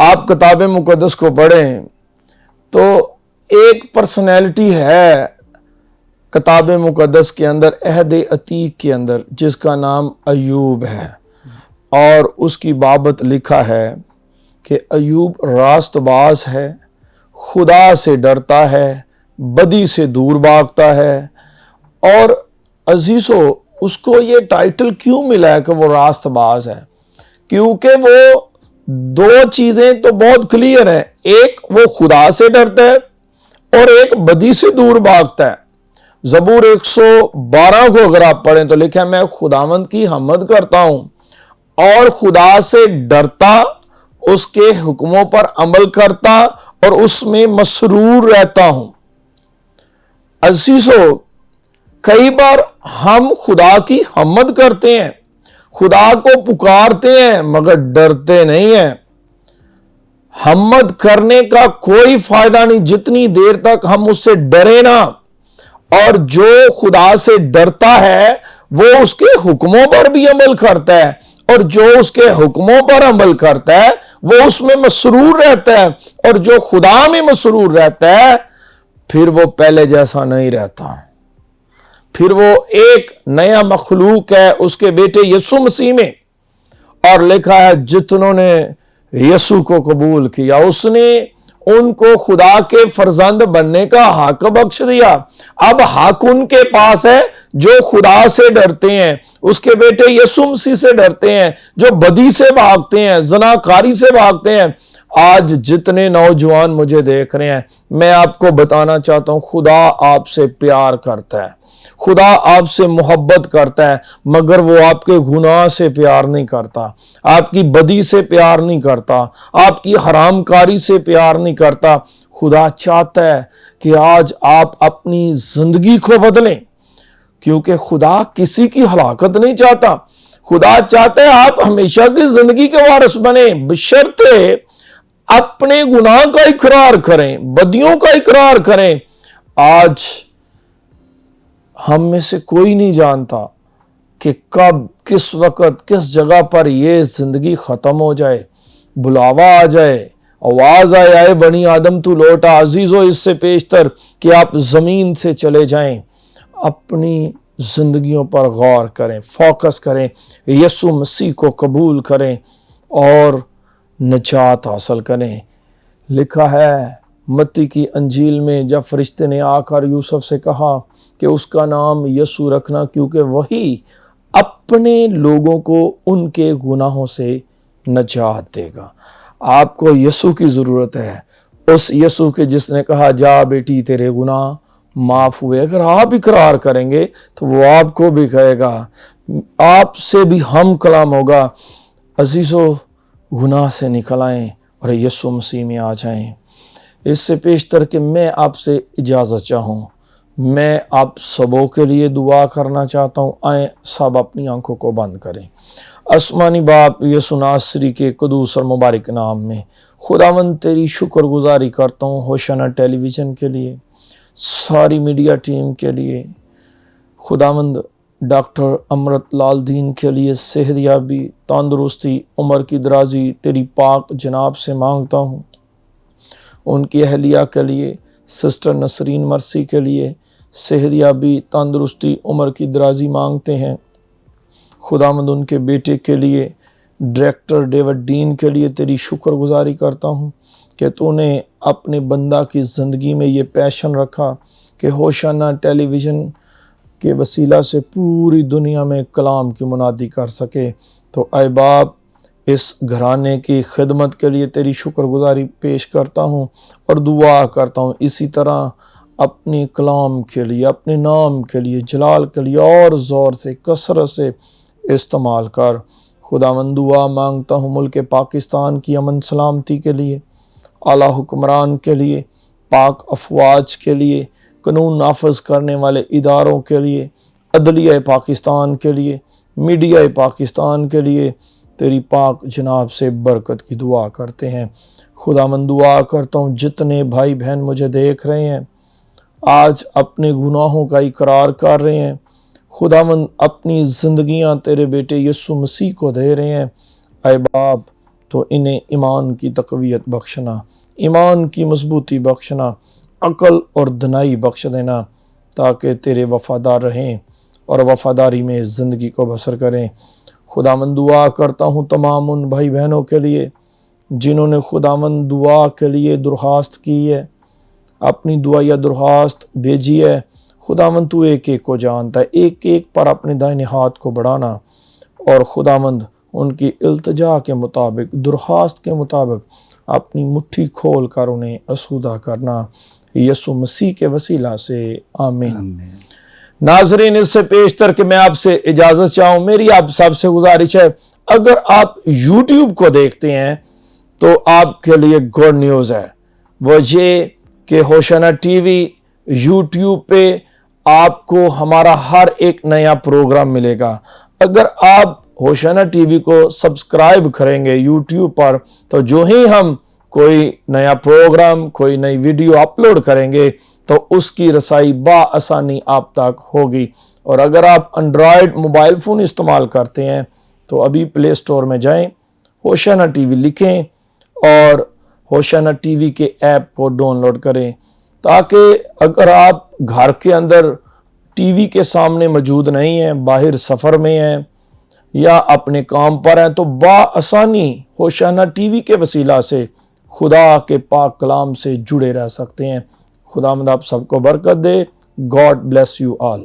آپ کتاب مقدس کو پڑھیں تو ایک پرسنالٹی ہے کتاب مقدس کے اندر، عہد عتیق کے اندر، جس کا نام ایوب ہے، اور اس کی بابت لکھا ہے کہ ایوب راست باز ہے، خدا سے ڈرتا ہے، بدی سے دور بھاگتا ہے۔ اور عزیزو، اس کو یہ ٹائٹل کیوں ملا ہے کہ وہ راست باز ہے؟ کیونکہ وہ دو چیزیں تو بہت کلیئر ہیں، ایک وہ خدا سے ڈرتا ہے اور ایک بدی سے دور بھاگتا ہے۔ زبور 112 کو اگر آپ پڑھیں تو لکھا ہے، میں خداوند کی حمد کرتا ہوں اور خدا سے ڈرتا، اس کے حکموں پر عمل کرتا اور اس میں مسرور رہتا ہوں۔ عزیزو، کئی بار ہم خدا کی حمد کرتے ہیں، خدا کو پکارتے ہیں، مگر ڈرتے نہیں ہیں۔ حمد کرنے کا کوئی فائدہ نہیں جتنی دیر تک ہم اس سے ڈرے نا، اور جو خدا سے ڈرتا ہے وہ اس کے حکموں پر بھی عمل کرتا ہے، اور جو اس کے حکموں پر عمل کرتا ہے وہ اس میں مسرور رہتا ہے، اور جو خدا میں مسرور رہتا ہے پھر وہ پہلے جیسا نہیں رہتا، پھر وہ ایک نیا مخلوق ہے اس کے بیٹے یسوع مسیح میں۔ اور لکھا ہے جتنوں نے یسوع کو قبول کیا اس نے ان کو خدا کے فرزند بننے کا حق بخش دیا۔ اب حق ان کے پاس ہے جو خدا سے ڈرتے ہیں، اس کے بیٹے یسوع مسیح سے ڈرتے ہیں، جو بدی سے بھاگتے ہیں، زناکاری سے بھاگتے ہیں۔ آج جتنے نوجوان مجھے دیکھ رہے ہیں، میں آپ کو بتانا چاہتا ہوں، خدا آپ سے پیار کرتا ہے، خدا آپ سے محبت کرتا ہے، مگر وہ آپ کے گناہ سے پیار نہیں کرتا، آپ کی بدی سے پیار نہیں کرتا، آپ کی حرام کاری سے پیار نہیں کرتا۔ خدا چاہتا ہے کہ آج آپ اپنی زندگی کو بدلیں، کیونکہ خدا کسی کی ہلاکت نہیں چاہتا۔ خدا چاہتا ہے آپ ہمیشہ کی زندگی کے وارث بنیں، بشرطے اپنے گناہ کا اقرار کریں، بدیوں کا اقرار کریں۔ آج ہم میں سے کوئی نہیں جانتا کہ کب، کس وقت، کس جگہ پر یہ زندگی ختم ہو جائے، بلاوا آ جائے، آواز آئے، آئے بنی آدم تو لوٹا۔ عزیزو، اس سے پیشتر کہ آپ زمین سے چلے جائیں، اپنی زندگیوں پر غور کریں، فوکس کریں، یسوع مسیح کو قبول کریں اور نجات حاصل کریں۔ لکھا ہے متی کی انجیل میں، جب فرشتے نے آ کر یوسف سے کہا کہ اس کا نام یسوع رکھنا، کیونکہ وہی اپنے لوگوں کو ان کے گناہوں سے نجات دے گا۔ آپ کو یسوع کی ضرورت ہے، اس یسوع کے جس نے کہا جا بیٹی تیرے گناہ معاف ہوئے۔ اگر آپ اقرار کریں گے تو وہ آپ کو بھی کہے گا، آپ سے بھی ہم کلام ہوگا۔ عزیزو، گناہ سے نکل آئیں اور یسوع مسیح میں آ جائیں۔ اس سے پیشتر کہ میں آپ سے اجازت چاہوں، میں آپ سبوں کے لیے دعا کرنا چاہتا ہوں۔ آئیں سب اپنی آنکھوں کو بند کریں۔ آسمانی باپ، یسوع ناصری کے قدوس اور مبارک نام میں خداوند تیری شکر گزاری کرتا ہوں ہوشنا ٹیلی ویژن کے لیے، ساری میڈیا ٹیم کے لیے، خداوند ڈاکٹر امرت لال دین کے لیے صحت یابی، تندرستی، عمر کی درازی تیری پاک جناب سے مانگتا ہوں۔ ان کی اہلیہ کے لیے، سسٹر نسرین مرسی کے لیے صحت یابی، تندرستی، عمر کی درازی مانگتے ہیں۔ خداوند ان کے بیٹے کے لیے، ڈائریکٹر ڈیوڈ ڈین کے لیے تیری شکر گزاری کرتا ہوں کہ تو نے اپنے بندہ کی زندگی میں یہ پیشن رکھا کہ ہوشنا ٹیلی ویژن کے وسیلہ سے پوری دنیا میں کلام کی منادی کر سکے۔ تو اے باپ، اس گھرانے کی خدمت کے لیے تیری شکر گزاری پیش کرتا ہوں اور دعا کرتا ہوں اسی طرح اپنی کلام کے لیے، اپنے نام کے لیے، جلال کے لیے اور زور سے، کثرت سے استعمال کر۔ خداوند دعا مانگتا ہوں ملک پاکستان کی امن سلامتی کے لیے، اعلیٰ حکمران کے لیے، پاک افواج کے لیے، قانون نافذ کرنے والے اداروں کے لیے، عدلیہ پاکستان کے لیے، میڈیا پاکستان کے لیے تیری پاک جناب سے برکت کی دعا کرتے ہیں۔ خداوند دعا کرتا ہوں جتنے بھائی بہن مجھے دیکھ رہے ہیں، آج اپنے گناہوں کا اقرار کر رہے ہیں، خداوند اپنی زندگیاں تیرے بیٹے یسوع مسیح کو دے رہے ہیں، اے باپ تو انہیں ایمان کی تقویت بخشنا، ایمان کی مضبوطی بخشنا، عقل اور دنائی بخش دینا، تاکہ تیرے وفادار رہیں اور وفاداری میں زندگی کو بسر کریں۔ خداوند دعا کرتا ہوں تمام ان بھائی بہنوں کے لیے جنہوں نے خداوند دعا کے لیے درخواست کی ہے، اپنی دعا یا درخواست بھیجی ہے۔ خداوند تو ایک ایک کو جانتا ہے، ایک ایک پر اپنے دائیں ہاتھ کو بڑھانا، اور خداوند ان کی التجا کے مطابق، درخواست کے مطابق اپنی مٹھی کھول کر انہیں اسودہ کرنا، یسوع مسیح کے وسیلہ سے آمین۔ ناظرین، اس سے پیشتر کہ میں آپ سے اجازت چاہوں، میری آپ سب سے گزارش ہے، اگر آپ یوٹیوب کو دیکھتے ہیں تو آپ کے لیے گڈ نیوز ہے، وہ یہ کہ ہوشنا ٹی وی یوٹیوب پہ آپ کو ہمارا ہر ایک نیا پروگرام ملے گا۔ اگر آپ ہوشنا ٹی وی کو سبسکرائب کریں گے یوٹیوب پر، تو جو ہی ہم کوئی نیا پروگرام، کوئی نئی ویڈیو اپلوڈ کریں گے تو اس کی رسائی بآسانی آپ تک ہوگی۔ اور اگر آپ انڈرائیڈ موبائل فون استعمال کرتے ہیں تو ابھی پلے سٹور میں جائیں، ہوشنا ٹی وی لکھیں اور ہوشنا ٹی وی کے ایپ کو ڈاؤن لوڈ کریں، تاکہ اگر آپ گھر کے اندر ٹی وی کے سامنے موجود نہیں ہیں، باہر سفر میں ہیں یا اپنے کام پر ہیں، تو بآسانی ہوشنا ٹی وی کے وسیلہ سے خدا کے پاک کلام سے جڑے رہ سکتے ہیں۔ خداوند آپ سب کو برکت دے۔ God bless you all.